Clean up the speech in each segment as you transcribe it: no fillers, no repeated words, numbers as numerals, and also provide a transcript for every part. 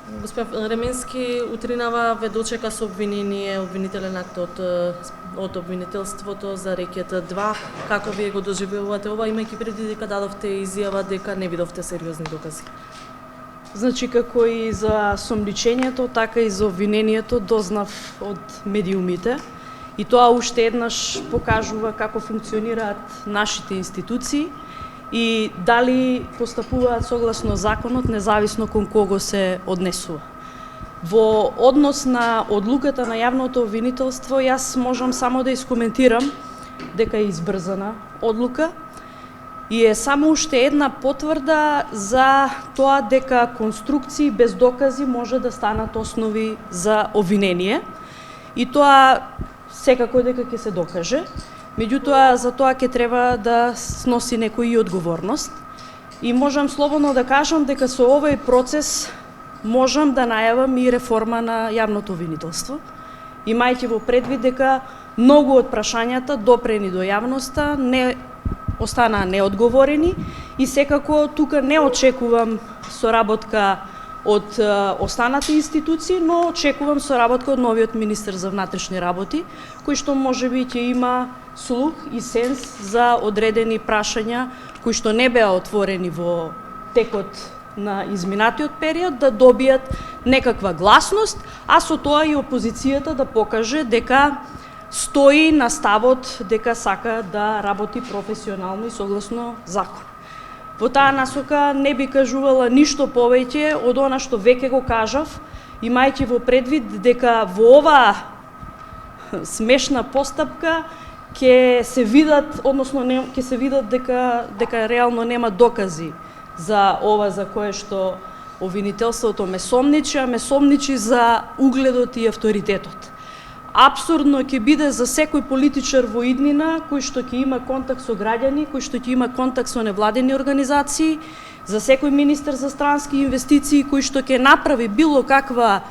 Господин Ременски, утринава ве дочека со обвинение, обвинителен акт од обвинителството за рекета 2. Како вие го доживувате ова, имајќи преди дека дадовте изјава дека не видовте сериозни докази? Значи, како и за сомничењето, така и за обвинението дознав од медиумите. И тоа уште еднаш покажува како функционираат нашите институции и дали постапуваат согласно законот, независно кон кого се однесува. Во однос на одлуката на јавното обвинителство, јас можам само да искоментирам дека е избрзана одлука и е само уште една потврда за тоа дека конструкции без докази може да станат основи за обвинение. И тоа секако дека ќе се докаже. Меѓутоа, за тоа ќе треба да сноси некој и одговорност. И можам слободно да кажам дека со овој процес можам да најавам и реформа на јавното обвинителство, имајќи во предвид дека многу од прашањата допрени до јавноста не останаа неодговорени и секако тука не очекувам соработка од останати институции, но очекувам соработка од новиот министер за внатрешни работи, кој што можеби ќе има слух и сенс за одредени прашања кои што не беа отворени во текот на изминатиот период, да добијат некаква гласност, а со тоа и опозицијата да покаже дека стои на ставот дека сака да работи професионално и согласно закон. Во таа насока не би кажувала ништо повеќе од она што веќе го кажав, имајќи во предвид дека во оваа смешна постапка ќе се видат, односно ќе се видат дека реално нема докази за ова за кое што обвинителството ме сомничи за угледот и авторитетот. Апсурдно ќе биде за секој политичар во иднина кој што ќе има контакт со граѓани, кој што ќе има контакт со невладени организации, за секој министер за странски инвестиции кој што ќе направи било каква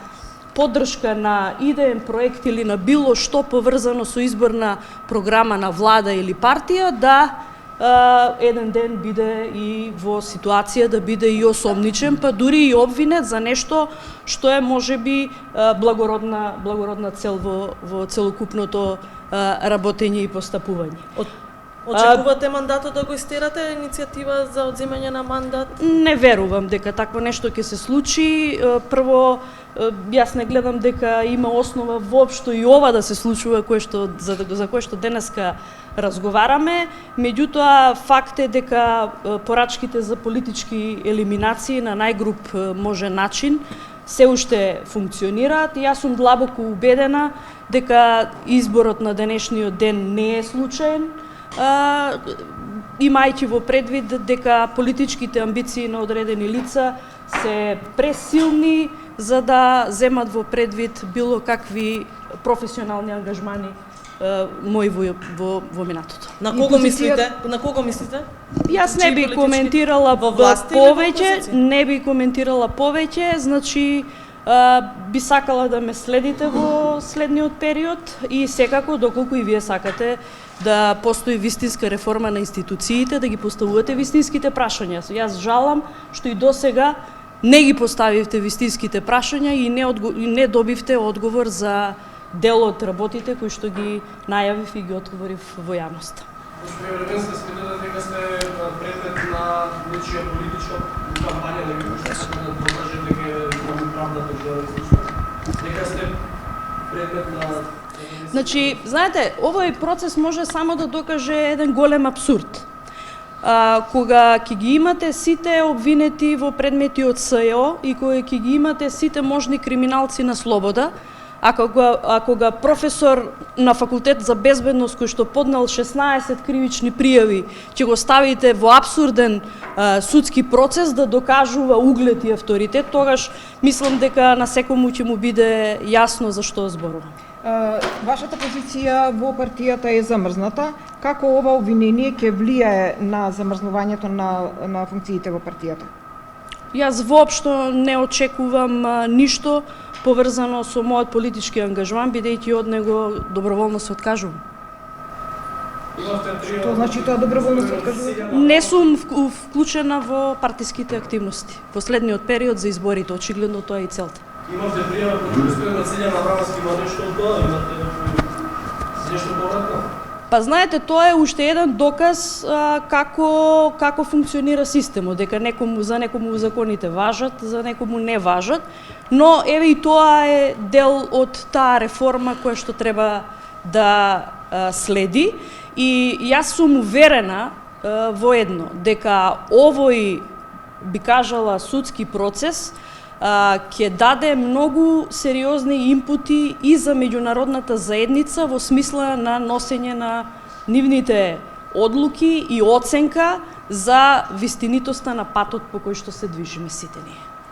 поддршка на идеен проект или на било што поврзано со изборна програма на влада или партија, да еден ден биде и во ситуација да биде и осомничен, па дури и обвинет за нешто што е можеби благородна цел во целокупното работење и постапување. Очекувате мандатот да го истерате, иницијатива за одземање на мандат? Не верувам дека такво нешто ќе се случи. Прво, јас не гледам дека има основа воопшто и ова да се случува за кое што денеска разговараме. Меѓутоа, факт е дека порачките за политички елиминации на најгруп можен начин се уште функционираат и јас сум длабоко убедена дека изборот на денешниот ден не е случаен, имајќи во предвид дека политичките амбиции на одредени лица се пресилни за да земат во предвид било какви професионални ангажмани мои во минатото. На кого мислите? Јас не би коментирала повеќе, значи би сакала да ме следите во следниот период и секако доколку и вие сакате да постои вистинска реформа на институциите, да ги поставувате вистинските прашања. Јас жалам што и досега не ги поставивте вистинските прашања и не добивте одговор за дел од работите кои што ги најавив и ги отворив во јавноста. Господин Ременски, смятате дека сте предмет на нечија политичка кампања, да ги сакате да докажете дека правдата да случи? Дека сте предмет на... Значи, знаете, овој процес може само да докаже еден голем абсурд. Кога ќе ги имате сите обвинети во предмети од СЈО и кога ќе ги имате сите можни криминалци на слобода, ако га професор на факултет за безбедност кој што поднел 16 кривични пријави, ќе го ставите во апсурден судски процес да докажува углед и авторитет, тогаш мислам дека на секому ќе му биде јасно за што зборувам. Вашата позиција во партијата е замрзната. Како ова обвинение ќе влијае на замрзнувањето на функциите во партијата? Јас воопшто не очекувам ништо поврзано со мојот политички ангажман, бидејќи од него доброволно се откажувам. Имавте 3 Што значи тоа доброволно се откажувате? Не сум вклучена во партиските активности. Последниот период за изборите, очигледно тоа е и целта. Имавте пријава против господин Василија Наврамски, има нешто од тоа? Имате нешто повратно? Па знаете, тоа е уште еден доказ како функционира системот, дека за некому законите важат, за некому не важат, но еве и тоа е дел од таа реформа која што треба да следи и јас сум уверена во едно, дека овој, би кажала, судски процес ќе даде многу сериозни импути и за меѓународната заедница во смисла на носење на нивните одлуки и оценка за вистинитоста на патот по кој што се движиме сите ние.